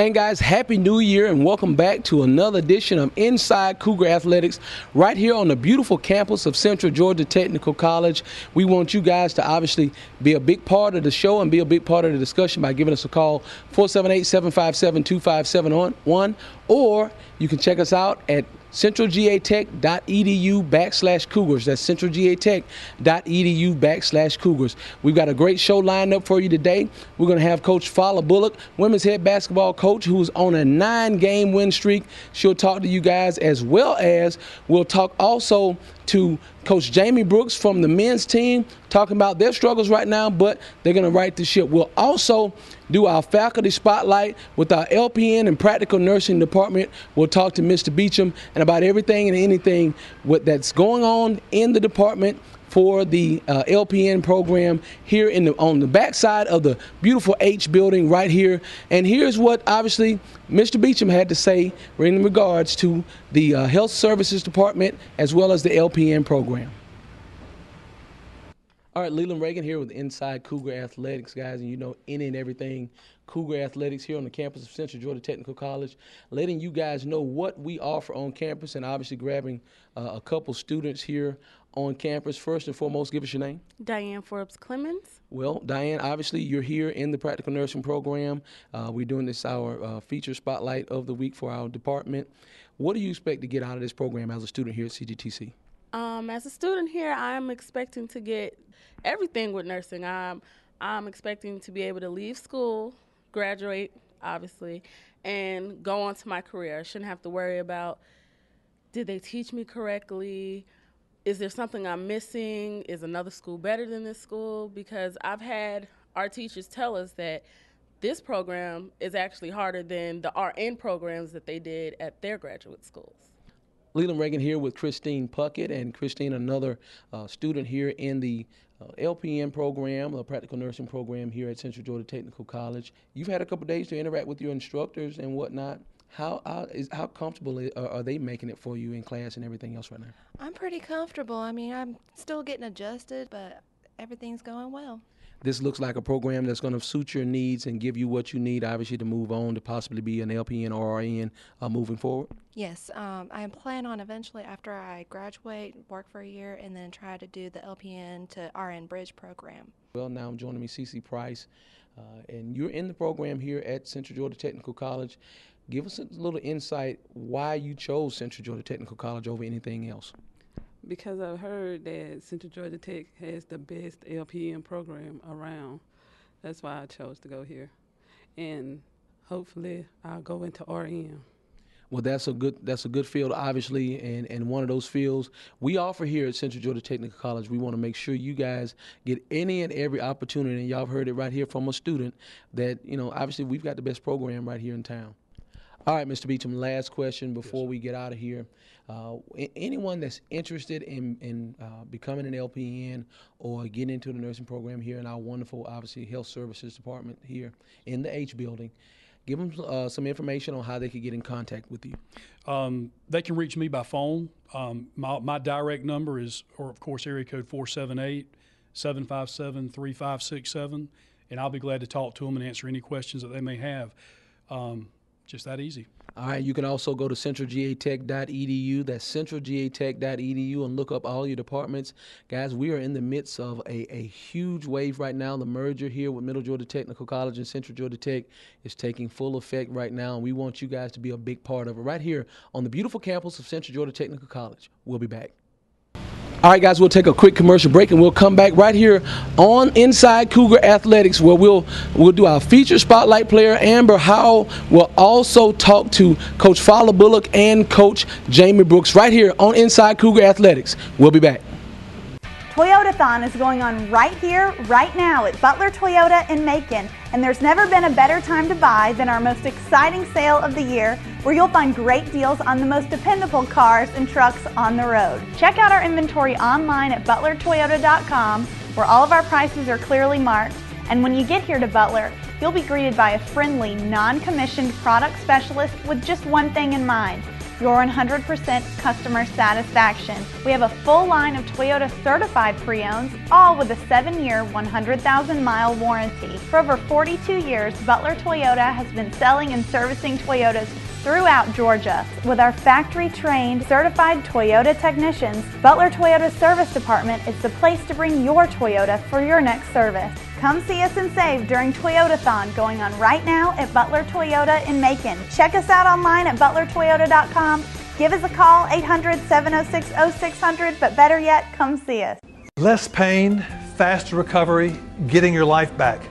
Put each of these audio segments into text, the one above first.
And guys, Happy New Year and welcome back to another edition of Inside Cougar Athletics right here on the beautiful campus of Central Georgia Technical College. We want you guys to obviously be a big part of the show and be a big part of the discussion by giving us a call, 478-757-2571, or you can check us out at centralgatech.edu/Cougars. That's centralgatech.edu/Cougars. We've got a great show lined up for you today. We're going to have Coach Fowler Bullock, women's head basketball coach, who's on a 9-game win streak. She'll talk to you guys, as well as we'll talk also to Coach Jamie Brooks from the men's team, talking about their struggles right now, but they're going to right the ship. We'll also do our faculty spotlight with our LPN and practical nursing department. We'll talk to Mr. Beacham and about everything and anything that's going on in the department for the LPN program here on the backside of the beautiful H building right here. And here's what obviously Mr. Beacham had to say in regards to the health services department as well as the LPN program. All right, Leland Reagan here with Inside Cougar Athletics, guys, and you know any and everything Cougar Athletics here on the campus of Central Georgia Technical College, letting you guys know what we offer on campus and obviously grabbing a couple students here on campus. First and foremost, give us your name. Diane Forbes Clemens. Well, Diane, obviously you're here in the practical nursing program. We're doing this our feature spotlight of the week for our department. What do you expect to get out of this program as a student here at CGTC? As a student here, I'm expecting to get everything with nursing. I'm expecting to be able to leave school, graduate, obviously, and go on to my career. I shouldn't have to worry about, did they teach me correctly? Is there something I'm missing? Is another school better than this school? Because I've had our teachers tell us that this program is actually harder than the RN programs that they did at their graduate schools. Leland Reagan here with Christine Puckett, and Christine, another student here in the LPN program, the practical nursing program here at Central Georgia Technical College. You've had a couple days to interact with your instructors and whatnot. How comfortable are they making it for you in class and everything else right now? I'm pretty comfortable. I mean, I'm still getting adjusted, but everything's going well. This looks like a program that's going to suit your needs and give you what you need, obviously, to move on to possibly be an LPN or RN moving forward? Yes, I plan on eventually, after I graduate, work for a year, and then try to do the LPN to RN Bridge program. Well, now I'm joining me, Cece Price, and you're in the program here at Central Georgia Technical College. Give us a little insight why you chose Central Georgia Technical College over anything else. Because I've heard that Central Georgia Tech has the best LPN program around. That's why I chose to go here. And hopefully I'll go into RN. Well, that's a good field, obviously, and one of those fields we offer here at Central Georgia Technical College. We want to make sure you guys get any and every opportunity, and y'all heard it right here from a student that, you know, obviously we've got the best program right here in town. All right, Mr. Beacham, last question before we get out of here. Anyone that's interested in becoming an LPN or getting into the nursing program here in our wonderful, obviously, health services department here in the H building, give them some information on how they could get in contact with you. They can reach me by phone. My direct number is, of course, area code 478-757-3567, and I'll be glad to talk to them and answer any questions that they may have. Just that easy. All right, you can also go to centralgatech.edu. That's centralgatech.edu, and look up all your departments. Guys, we are in the midst of a huge wave right now. The merger here with Middle Georgia Technical College and Central Georgia Tech is taking full effect right now, and we want you guys to be a big part of it right here on the beautiful campus of Central Georgia Technical College. We'll be back. All right, guys, we'll take a quick commercial break, and we'll come back right here on Inside Cougar Athletics, where we'll do our feature spotlight player, Amber Howell. We'll also talk to Coach Fowler Bullock and Coach Jamie Brooks right here on Inside Cougar Athletics. We'll be back. Toyotathon is going on right here, right now at Butler Toyota in Macon, and there's never been a better time to buy than our most exciting sale of the year, where you'll find great deals on the most dependable cars and trucks on the road. Check out our inventory online at butlertoyota.com, where all of our prices are clearly marked, and when you get here to Butler, you'll be greeted by a friendly, non-commissioned product specialist with just one thing in mind: your 100% customer satisfaction. We have a full line of Toyota certified pre-owns, all with a 7-year, 100,000-mile warranty. For over 42 years, Butler Toyota has been selling and servicing Toyotas throughout Georgia. With our factory-trained, certified Toyota technicians, Butler Toyota Service Department is the place to bring your Toyota for your next service. Come see us and save during Toyotathon going on right now at Butler Toyota in Macon. Check us out online at butlertoyota.com. Give us a call, 800-706-0600, but better yet, come see us. Less pain, faster recovery, getting your life back.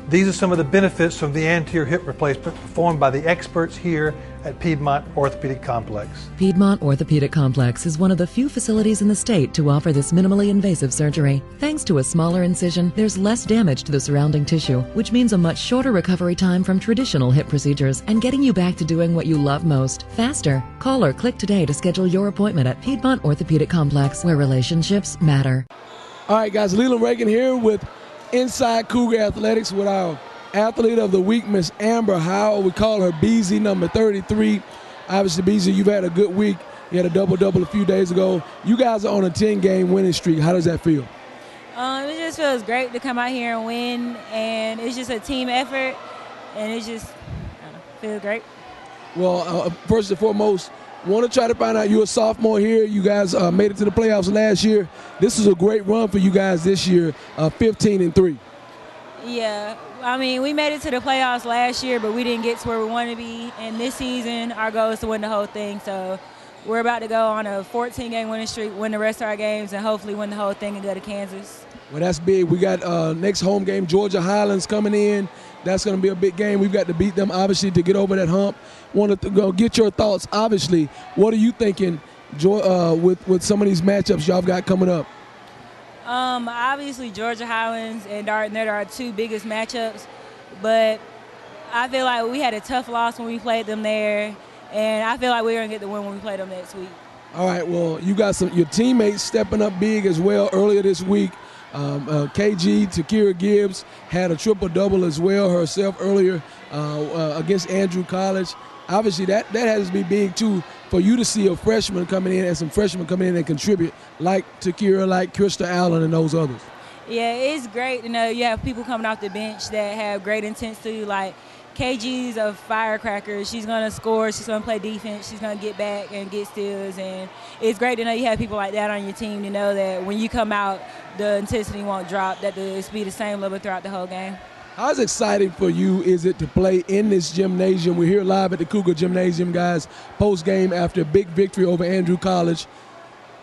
These are some of the benefits from the anterior hip replacement performed by the experts here at Piedmont Orthopedic Complex. Piedmont Orthopedic Complex is one of the few facilities in the state to offer this minimally invasive surgery. Thanks to a smaller incision, there's less damage to the surrounding tissue, which means a much shorter recovery time from traditional hip procedures and getting you back to doing what you love most, faster. Call or click today to schedule your appointment at Piedmont Orthopedic Complex, where relationships matter. All right, guys, Leland Reagan here with Inside Cougar Athletics with our Athlete of the Week, Miss Amber Howell. We call her Beezy, number 33. Obviously, Beezy, you've had a good week. You had a double-double a few days ago. You guys are on a 10-game winning streak. How does that feel? It just feels great to come out here and win, and it's just a team effort, and it just feels great. Well, first and foremost, want to try to find out, you're a sophomore here. You guys made it to the playoffs last year. This is a great run for you guys this year, 15-3. Yeah, I mean, we made it to the playoffs last year, but we didn't get to where we want to be. And this season, our goal is to win the whole thing. So we're about to go on a 14-game winning streak, win the rest of our games, and hopefully win the whole thing and go to Kansas. Well, that's big. We got next home game, Georgia Highlands coming in. That's going to be a big game. We've got to beat them, obviously, to get over that hump. Wanted to go get your thoughts, obviously. What are you thinking with some of these matchups y'all got coming up? Obviously, Georgia Highlands and Darton, they're our two biggest matchups. But I feel like we had a tough loss when we played them there, and I feel like we're going to get the win when we play them next week. All right, well, you got your teammates stepping up big as well earlier this week. KG, Takira Gibbs, had a triple-double as well herself earlier against Andrew College. Obviously, that has to be big, too, for you to see a freshman coming in and some freshmen coming in and contribute, like Takira, like Krista Allen, and those others. Yeah, it's great to know you have people coming off the bench that have great intensity. Like KG's a firecracker. She's going to score. She's going to play defense. She's going to get back and get steals. And it's great to know you have people like that on your team to know that when you come out, the intensity won't drop, that it's be the same level throughout the whole game. How exciting for you is it to play in this gymnasium? We're here live at the Cougar Gymnasium, guys, post-game after a big victory over Andrew College.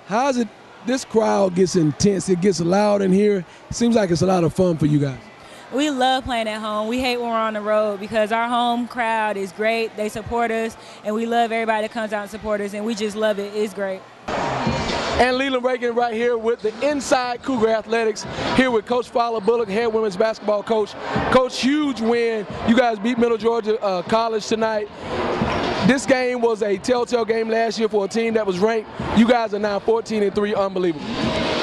How is it? This crowd gets intense. It gets loud in here. It seems like it's a lot of fun for you guys. We love playing at home. We hate when we're on the road because our home crowd is great. They support us, and we love everybody that comes out and support us, and we just love it. It's great. And Leland Reagan right here with the Inside Cougar Athletics, here with Coach Fowler Bullock, head women's basketball coach. Coach, huge win. You guys beat Middle Georgia College tonight. This game was a telltale game last year for a team that was ranked. You guys are now 14-3, unbelievable.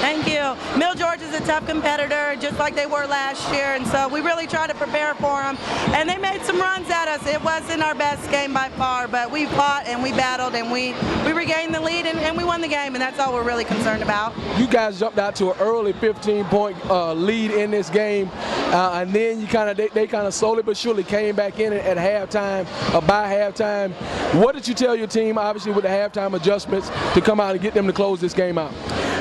Thank you. Middle Georgia's a tough competitor, just like they were last year, and so we really try to prepare for them. And they made some runs at us. It wasn't our best game by far, but we fought and we battled and we regained the lead and we won the game, and that's all we're really concerned about. You guys jumped out to an early 15-point lead in this game, and then you they kind of slowly but surely came back in at halftime, by halftime. What did you tell your team, obviously, with the halftime adjustments to come out and get them to close this game out?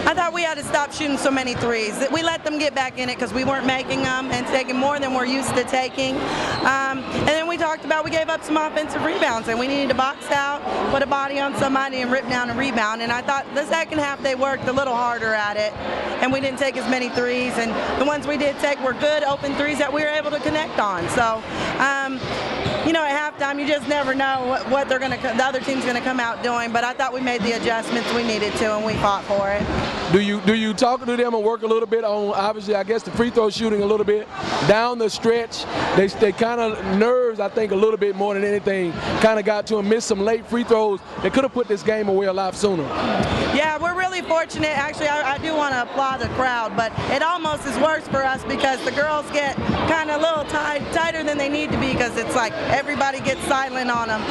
I thought we had to stop shooting so many threes. We let them get back in it because we weren't making them and taking more than we're used to taking. And then we talked about we gave up some offensive rebounds and we needed to box out, put a body on somebody and rip down a rebound. And I thought the second half they worked a little harder at it and we didn't take as many threes. And the ones we did take were good open threes that we were able to connect on. So, you know, at halftime you just never know what the other team's going to come out doing. But I thought we made the adjustments we needed to and we fought for it. Do you talk to them and work a little bit on, obviously, I guess, the free throw shooting a little bit down the stretch? They kind of nerves, I think, a little bit more than anything. Kind of got to them, missed some late free throws that could have put this game away a lot sooner. Yeah, we're really fortunate. Actually, I do want to applaud the crowd, but it almost is worse for us because the girls get kind of a little tighter than they need to be because it's like everybody gets silent on them.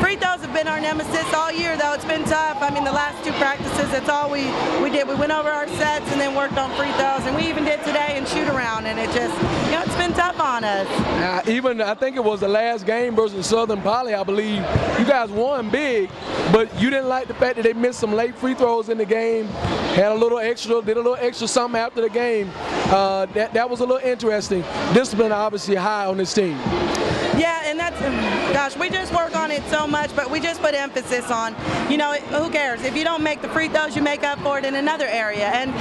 Free throws have been our nemesis all year, though. It's been tough. I mean, the last 2 practices, that's all we did. We went over our sets and then worked on free throws, and we even did today and shoot around, and it just, it's been tough on us. Even, I think it was the last game versus Southern Poly, I believe. You guys won big, but you didn't like the fact that they missed some late free throws in the game, had a little extra, did a little extra something after the game. That was a little interesting. Discipline obviously high on this team. Yeah, and that's, gosh, we just work on it so much, but we just put emphasis on, who cares? If you don't make the free throws, you make up for it in another area. And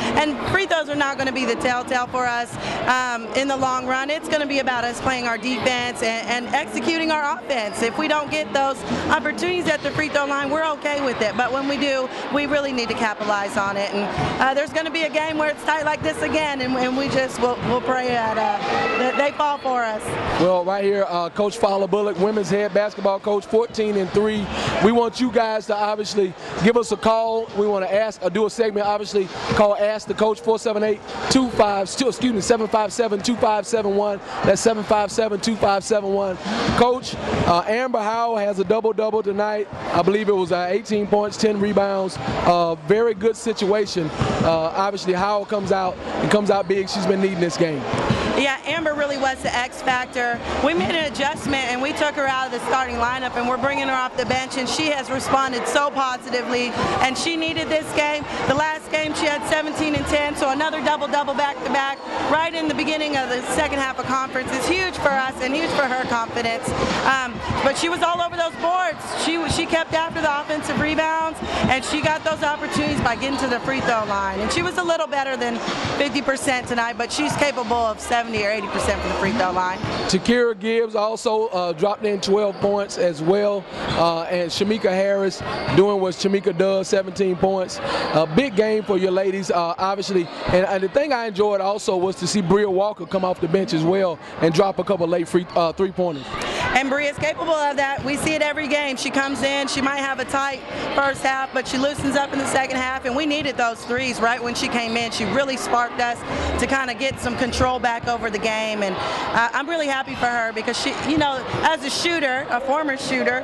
free throws are not going to be the telltale for us in the long run. It's going to be about us playing our defense and executing our offense. If we don't get those opportunities at the free throw line, we're okay with it. But when we do, we really need to capitalize on it. And there's going to be a game where it's tight like this again, and we just we'll pray that they fall for us. Well, right here, Coach Fowler Bullock, women's head basketball coach, 14-3. We want you guys to obviously give us a call. We want to do a segment, obviously, called Ask the Coach, 478-757-2571. That's 757-2571. Coach, Amber Howell has a double-double tonight. I believe it was 18 points, 10 rebounds. Very good situation. Obviously, Howell comes out big. She's been needing this game. Yeah, Amber really was the X factor. We made an adjustment and we took her out of the starting lineup and we're bringing her off the bench, and she has responded so positively, and she needed this game. The last game she had 17 and 10, so another double-double back-to-back right in the beginning of the second half of conference is huge for us and huge for her confidence. But she was all over those boards. She kept after the offensive rebounds, and she got those opportunities by getting to the free throw line. And she was a little better than 50% tonight, but she's capable of 70 or 80% from the free throw line. Takira Gibbs also dropped in 12 points as well, and Shamika Harris doing what Shamika does, 17 points. A big game for your ladies, obviously. And the thing I enjoyed also was to see Bria Walker come off the bench as well and drop a couple late three-pointers. And Bria's capable of that. We see it every game. She comes in, she might have a tight first half, but she loosens up in the second half, and we needed those threes right when she came in. She really sparked us to kind of get some control back over the game, and I'm really happy for her because she, as a shooter, a former shooter,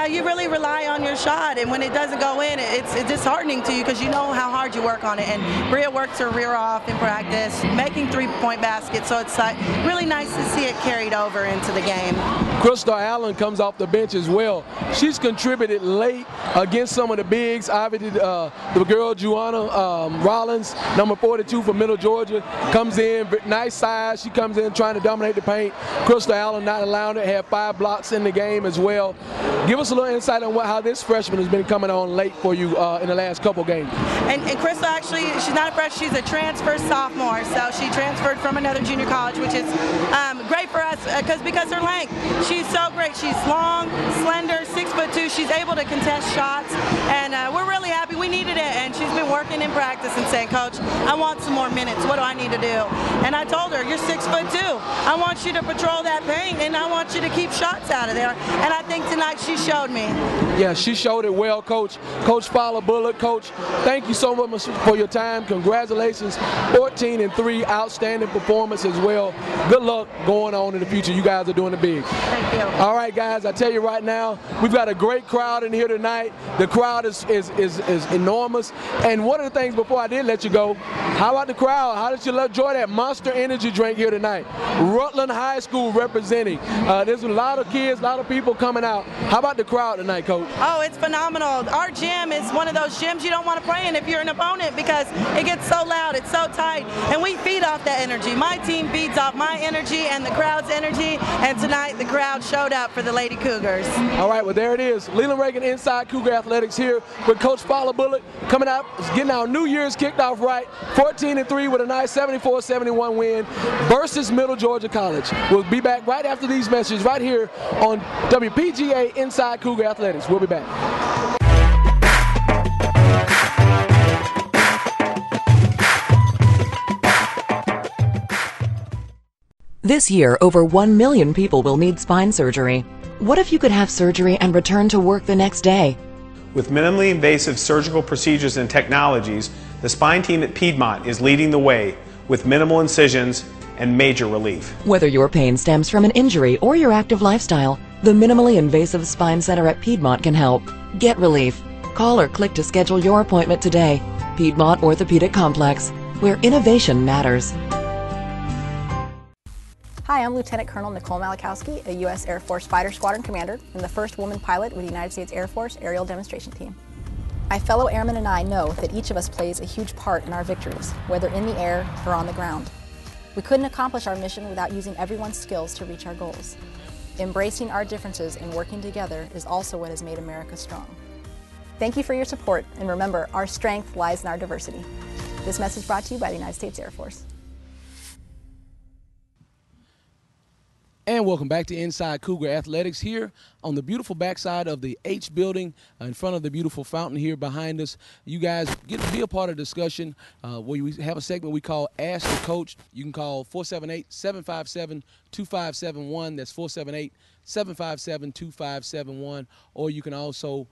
you really rely on your shot, and when it doesn't go in, it's disheartening to you because you know how hard you work on it. And Bria works her rear off in practice, making three-point baskets, so it's really nice to see it carried over into the game. Crystal Allen comes off the bench as well. She's contributed late against some of the bigs. Obviously, the girl, Juana Rollins, number 42 from Middle Georgia, comes in, nice size. She comes in trying to dominate the paint. Crystal Allen not allowing it, had 5 blocks in the game as well. Give us a little insight on how this freshman has been coming on late for you in the last couple games. And Crystal, actually, she's not a freshman, she's a transfer sophomore. So she transferred from another junior college, which is great for us because her length. She's so great. She's long, slender, 6'2". She's able to contest shots, and we're really happy. We needed it, and she's been working in practice and saying, Coach, I want some more minutes. What do I need to do? And I told her, you're 6'2". I want you to patrol that paint, and I want you to keep shots out of there. And I think tonight she showed me. Yeah, she showed it well, Coach. Coach Fowler Bullock, Coach, thank you so much for your time. Congratulations, 14-3, outstanding performance as well. Good luck going on in the future. You guys are doing it big. Thank you. All right, guys, I tell you right now, we've got a great crowd in here tonight. The crowd is enormous. And one of the things before I did let you go, how about the crowd? How did you enjoy that Monster Energy drink here tonight? Rutland High School representing. There's a lot of kids, a lot of people coming out. How about the crowd tonight, Coach? Oh, it's phenomenal. Our gym is one of those gyms you don't want to play in if you're an opponent because it gets so loud, it's so tight, and we feed off that energy. My team feeds off my energy and the crowd's energy, and tonight the crowd showed up for the Lady Cougars. All right, well, there it is. Leland Reagan inside Cougar Athletics here with Coach Fowler Bullock coming out, getting our New Year's kicked off right, 14-3 with a nice 74-71 win versus Middle Georgia College. We'll be back right after these messages right here on WPGA Inside Cougar Athletics. We'll be back. This year, over 1 million people will need spine surgery. What if you could have surgery and return to work the next day? With minimally invasive surgical procedures and technologies, the spine team at Piedmont is leading the way with minimal incisions and major relief. Whether your pain stems from an injury or your active lifestyle, The minimally invasive spine center at Piedmont can help. Get relief. Call or click to schedule your appointment today. Piedmont Orthopedic Complex, where innovation matters. Hi, I'm Lieutenant Colonel Nicole Malachowski, a U.S. Air Force Fighter Squadron Commander and the first woman pilot with the United States Air Force Aerial Demonstration Team. My fellow airmen and I know that each of us plays a huge part in our victories, whether in the air or on the ground. We couldn't accomplish our mission without using everyone's skills to reach our goals. Embracing our differences and working together is also what has made America strong. Thank you for your support, and remember, our strength lies in our diversity. This message brought to you by the United States Air Force. And welcome back to Inside Cougar Athletics here on the beautiful backside of the H building in front of the beautiful fountain here behind us. You guys get to be a part of the discussion where we have a segment we call Ask the Coach. You can call 478-757-2571. That's 478-757-2571. Or you can also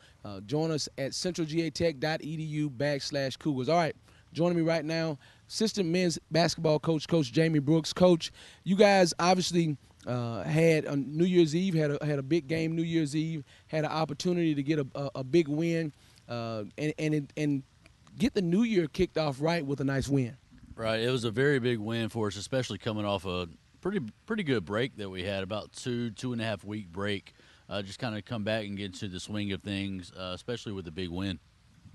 join us at centralgatech.edu/Cougars. All right, joining me right now, assistant men's basketball coach, Coach Jamie Brooks. Coach, you guys obviously had on New Year's Eve, had a big game New Year's Eve, had an opportunity to get a big win and get the new year kicked off right with a nice win. Right, it was a very big win for us, especially coming off a pretty good break that we had, about 2.5 week break. Just kind of come back and get into the swing of things, especially with the big win.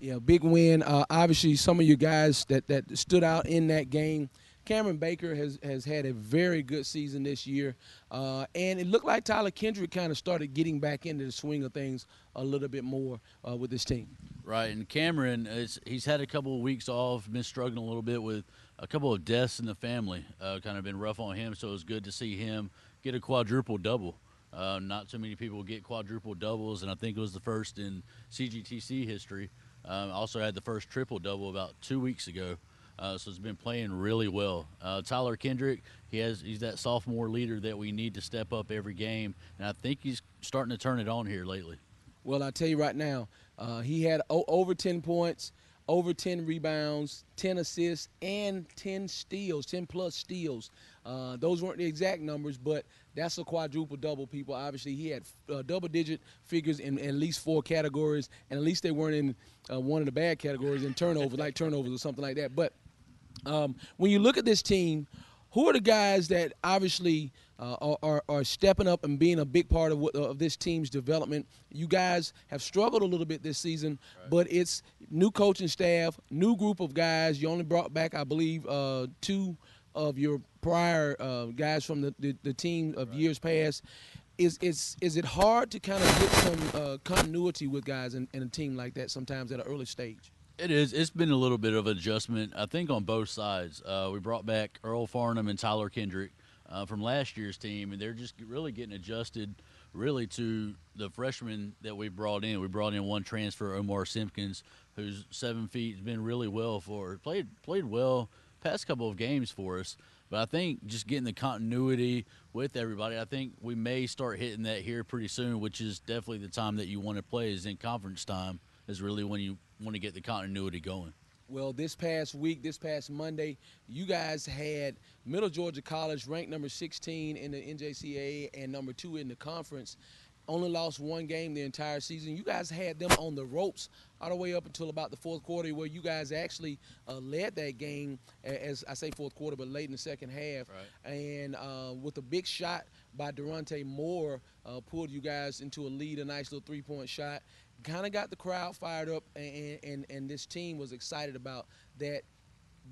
Yeah, big win. Obviously, some of you guys that stood out in that game. Cameron Baker has had a very good season this year, and it looked like Tyler Kendrick kind of started getting back into the swing of things a little bit more with this team. Right, and Cameron, he's had a couple of weeks off, been struggling a little bit with a couple of deaths in the family, kind of been rough on him, so it was good to see him get a quadruple double. Not too many people get quadruple doubles, and I think it was the first in CGTC history. Also had the first triple double about 2 weeks ago. So he's been playing really well. Tyler Kendrick, he's that sophomore leader that we need to step up every game, and I think he's starting to turn it on here lately. Well, I'll tell you right now, he had over 10 points, over 10 rebounds, 10 assists, and 10 steals, 10-plus steals. Those weren't the exact numbers, but that's a quadruple-double, people. Obviously, he had double-digit figures in at least 4 categories, and at least they weren't in one of the bad categories in turnovers, like turnovers or something like that. But when you look at this team, who are the guys that obviously are stepping up and being a big part of this team's development? You guys have struggled a little bit this season, right, but it's new coaching staff, new group of guys. You only brought back, I believe, 2 of your prior guys from the team of years past. Is it hard to kind of get some continuity with guys in a team like that sometimes at an early stage? It is. It's been a little bit of adjustment, I think, on both sides. We brought back Earl Farnham and Tyler Kendrick from last year's team, and they're just really getting adjusted really to the freshmen that we brought in. We brought in one transfer, Omar Simpkins, who's 7 feet, has been really well played well past couple of games for us. But I think just getting the continuity with everybody, I think we may start hitting that here pretty soon, which is definitely the time that you want to play is in conference time, is really when you want to get the continuity going. Well, this past Monday, you guys had Middle Georgia College ranked number 16 in the NJCAA and number 2 in the conference. Only lost 1 game the entire season. You guys had them on the ropes all the way up until about the fourth quarter, where you guys actually led that game, as I say fourth quarter, but late in the second half. Right. And with a big shot by Durante Moore, pulled you guys into a lead, a nice little 3-point shot. Kind of got the crowd fired up, and this team was excited about that.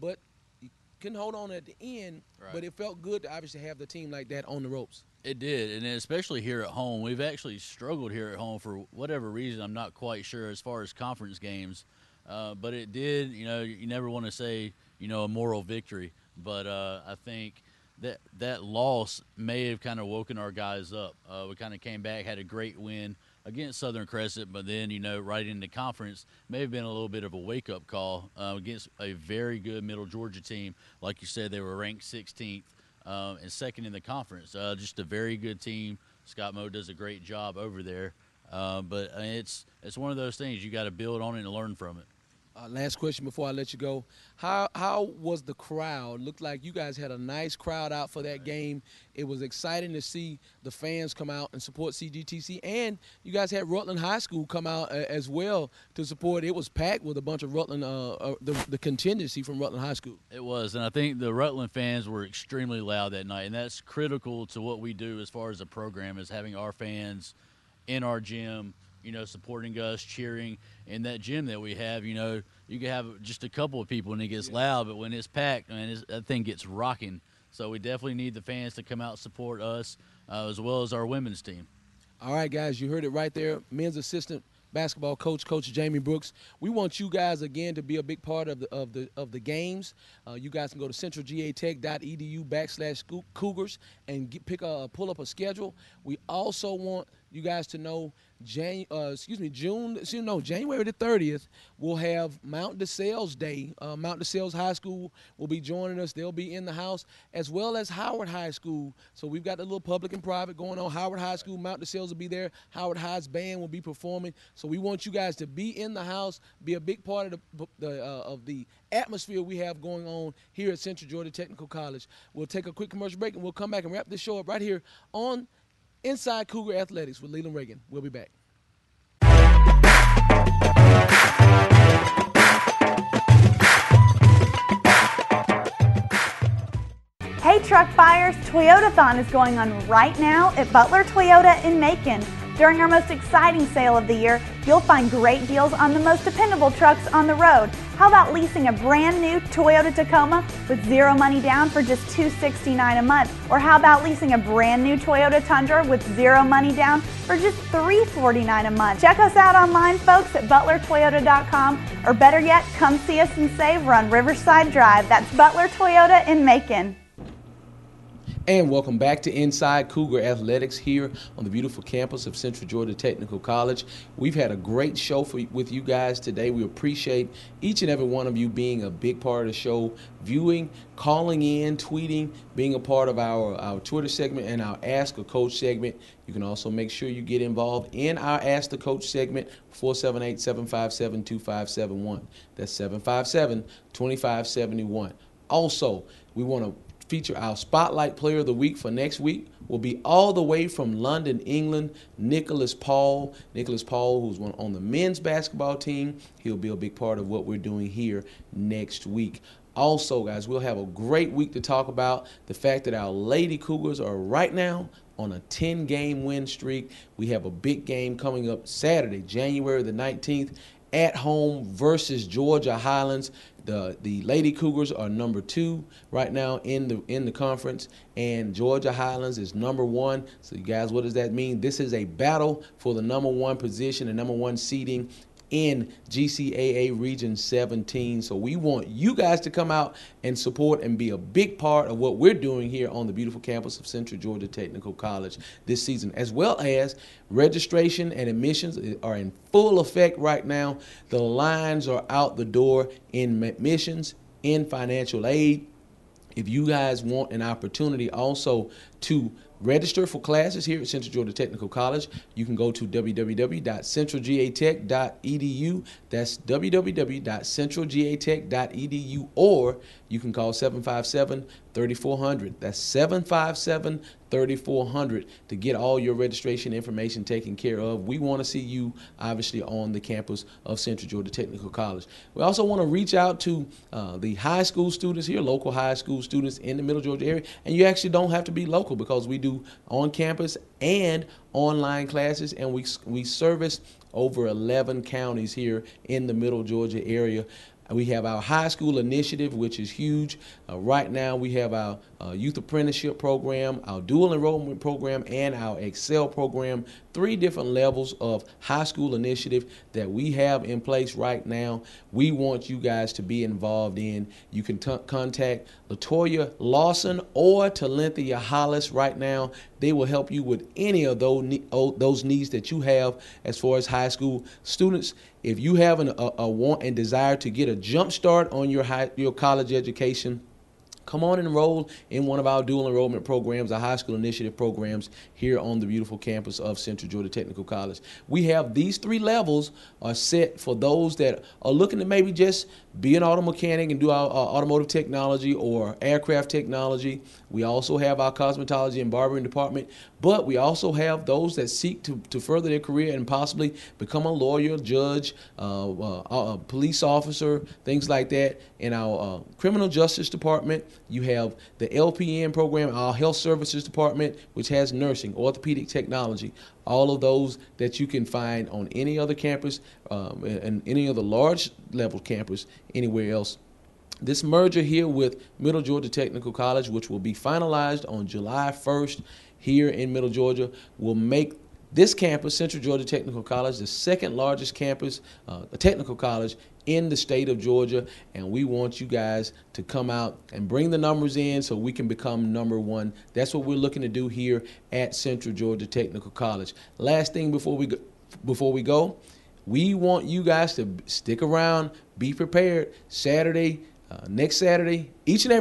But you couldn't hold on at the end, right, but it felt good to obviously have the team like that on the ropes. It did, and especially here at home. We've actually struggled here at home for whatever reason. I'm not quite sure as far as conference games, but it did. You know, you never want to say, a moral victory, but I think that loss may have kind of woken our guys up. We kind of came back, had a great win against Southern Crescent, but then, right into conference may have been a little bit of a wake-up call against a very good Middle Georgia team. Like you said, they were ranked 16th and second in the conference. Just a very good team. Scott Moe does a great job over there. But it's one of those things. You got to build on it and learn from it. Last question before I let you go. How was the crowd? Looked like you guys had a nice crowd out for that game. It was exciting to see the fans come out and support CGTC, and you guys had Rutland High School come out as well to support. It was packed with a bunch of Rutland, the contingency from Rutland High School. It was, and I think the Rutland fans were extremely loud that night, and that's critical to what we do as far as the program, is having our fans in our gym, supporting us, cheering. In that gym that we have, you can have just a couple of people and it gets loud, but when it's packed, man, that thing gets rocking. So we definitely need the fans to come out and support us, as well as our women's team. All right, guys, you heard it right there. Men's assistant basketball coach, Coach Jamie Brooks. We want you guys again to be a big part of the games. You guys can go to centralgatech.edu/Cougars and pull up a schedule. We also want you guys to know January the 30th, we'll have Mount DeSales Day. Mount DeSales High School will be joining us. They'll be in the house, as well as Howard High School. So we've got a little public and private going on. Howard High School, Mount DeSales will be there. Howard High's band will be performing. So we want you guys to be in the house, be a big part of the atmosphere we have going on here at Central Georgia Technical College. We'll take a quick commercial break, and we'll come back and wrap this show up right here on Inside Cougar Athletics with Leland Reagan. We'll be back. Hey truck buyers, Toyotathon is going on right now at Butler Toyota in Macon. During our most exciting sale of the year, you'll find great deals on the most dependable trucks on the road. How about leasing a brand new Toyota Tacoma with zero money down for just $269 a month? Or how about leasing a brand new Toyota Tundra with zero money down for just $349 a month? Check us out online, folks, at butlertoyota.com, or better yet, come see us and save. We're on Riverside Drive. That's Butler Toyota in Macon. And welcome back to Inside Cougar Athletics here on the beautiful campus of Central Georgia Technical College. We've had a great show with you guys today. We appreciate each and every one of you being a big part of the show, viewing, calling in, tweeting, being a part of our Twitter segment and our Ask a Coach segment. You can also make sure you get involved in our Ask the Coach segment, 478-757-2571. That's 757-2571. Also, we want to feature our Spotlight Player of the Week for next week. Will be all the way from London, England, Nicholas Paul. Nicholas Paul, who's on the men's basketball team. He'll be a big part of what we're doing here next week. Also, guys, we'll have a great week to talk about the fact that our Lady Cougars are right now on a 10-game win streak. We have a big game coming up Saturday, January the 19th, at home versus Georgia Highlands. The Lady Cougars are number 2 right now in the conference, and Georgia Highlands is number 1. So you guys, what does that mean? This is a battle for the number 1 position, the number 1 seeding in GCAA Region 17. So we want you guys to come out and support and be a big part of what we're doing here on the beautiful campus of Central Georgia Technical College this season, as well as registration and admissions are in full effect right now. The lines are out the door in admissions, in financial aid. If you guys want an opportunity also to register for classes here at Central Georgia Technical College, you can go to www.centralgatech.edu. That's www.centralgatech.edu, or you can call 757-3400. That's 757-3400 to get all your registration information taken care of. We want to see you, obviously, on the campus of Central Georgia Technical College. We also want to reach out to the high school students here, local high school students in the Middle Georgia area, and you actually don't have to be local because we do on-campus and online classes, and we service over 11 counties here in the Middle Georgia area. We have our high school initiative, which is huge. Right now, we have our youth apprenticeship program, our dual enrollment program, and our Excel program. 3 different levels of high school initiative that we have in place right now. We want you guys to be involved in. You can contact Latoya Lawson or Talenthia Hollis right now. They will help you with any of those needs that you have as far as high school students. If you have a want and desire to get a jump start on your college education, come on and enroll in one of our dual enrollment programs, our high school initiative programs here on the beautiful campus of Central Georgia Technical College. We have these 3 levels are set for those that are looking to maybe just be an auto mechanic and do our automotive technology or aircraft technology. We also have our cosmetology and barbering department, but we also have those that seek to further their career and possibly become a lawyer, judge, a police officer, things like that. In our criminal justice department, you have the LPN program, our health services department, which has nursing, orthopedic technology, all of those that you can find on any other campus and any other large level campus anywhere else. This merger here with Middle Georgia Technical College, which will be finalized on July 1st here in Middle Georgia, will make this campus, Central Georgia Technical College, the second largest campus, technical college in the state of Georgia, and we want you guys to come out and bring the numbers in so we can become #1. That's what we're looking to do here at Central Georgia Technical College. Last thing before we go, we want you guys to stick around, be prepared. Next Saturday, each and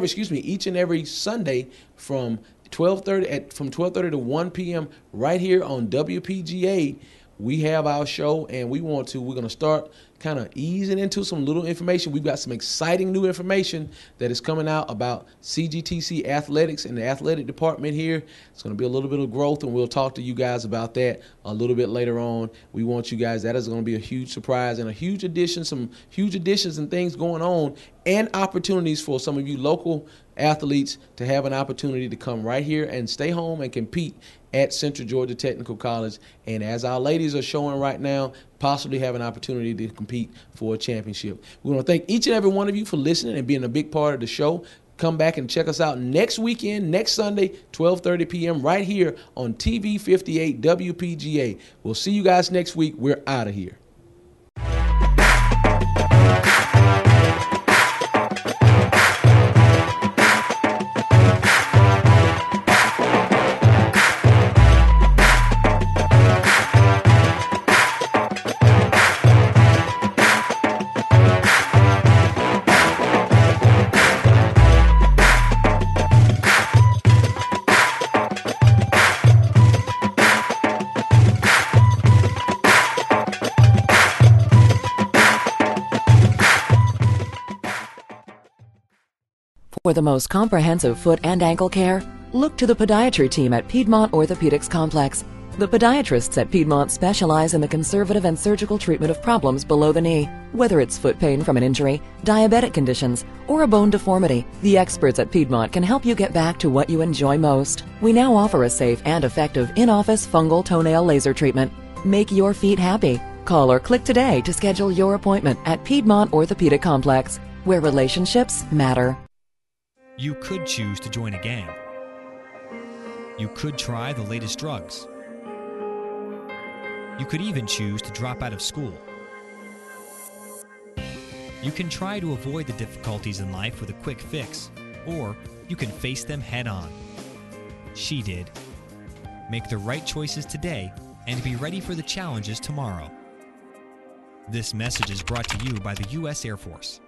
every Sunday from 12:30 to 1 p.m. right here on WPGA. We have our show, and we're going to start kind of easing into some little information. We've got some exciting new information that is coming out about CGTC athletics and the athletic department here. It's going to be a little bit of growth, and we'll talk to you guys about that a little bit later on. We want you guys, that is going to be a huge surprise and a huge addition, some huge additions and things going on, and opportunities for some of you local athletes to have an opportunity to come right here and stay home and compete at Central Georgia Technical College. And as our ladies are showing right now, possibly have an opportunity to compete for a championship. We want to thank each and every one of you for listening and being a big part of the show. Come back and check us out next weekend, next Sunday, 12:30 p.m. right here on TV 58 WPGA. We'll see you guys next week. We're out of here. For the most comprehensive foot and ankle care, look to the podiatry team at Piedmont Orthopedics Complex. The podiatrists at Piedmont specialize in the conservative and surgical treatment of problems below the knee. Whether it's foot pain from an injury, diabetic conditions, or a bone deformity, the experts at Piedmont can help you get back to what you enjoy most. We now offer a safe and effective in-office fungal toenail laser treatment. Make your feet happy. Call or click today to schedule your appointment at Piedmont Orthopedic Complex, where relationships matter. You could choose to join a gang. You could try the latest drugs. You could even choose to drop out of school. You can try to avoid the difficulties in life with a quick fix, or you can face them head on. She did. Make the right choices today and be ready for the challenges tomorrow. This message is brought to you by the U.S. Air Force.